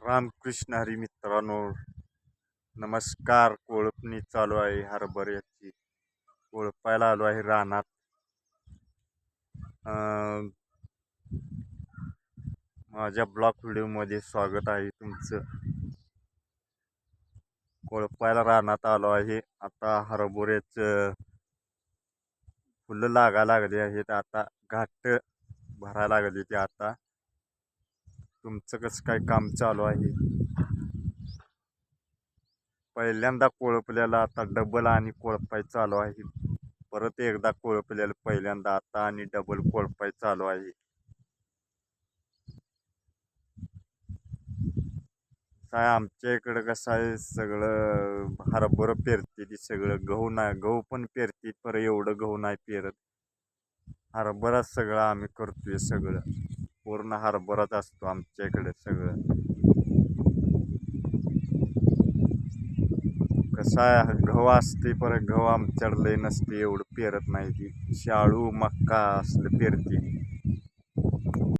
रामकृष्ण हरी मित्रांनो, नमस्कार. कोळपणी चालू आहे हरभऱ्याची. कोळपायला आलो आहे रानात. माझ्या ब्लॉग व्हिडिओमध्ये स्वागत आहे तुमचं. कोळपायला रानात आलो आहे. आता हरभऱ्याचं फुलं लागायला लागली आहेत. आता घाट भरायला लागली ते. आता तुमचं कसं काय काम चालू आहे? पहिल्यांदा कोळपल्याला आता डबल आणि कोळपाय चालू आहे. परत एकदा कोळपल्याला पहिल्यांदा आता आणि डबल कोळपाय चालू आहे. काय आमच्या इकडं कसं आहे, सगळं हरभरं पेरते ती. सगळं गहू नाही, गहू पण पेरते पर एवढं गहू नाही पेरत. हरभराच सगळं आम्ही करतोय. सगळं पूर्ण हरभराच असतो आमच्या इकडे सगळं. कसं आहे, गहू असते पर गहू आमच्याकडे लय नसते, एवढं पेरत नाही ती. शाळू मक्का असलं पेरते.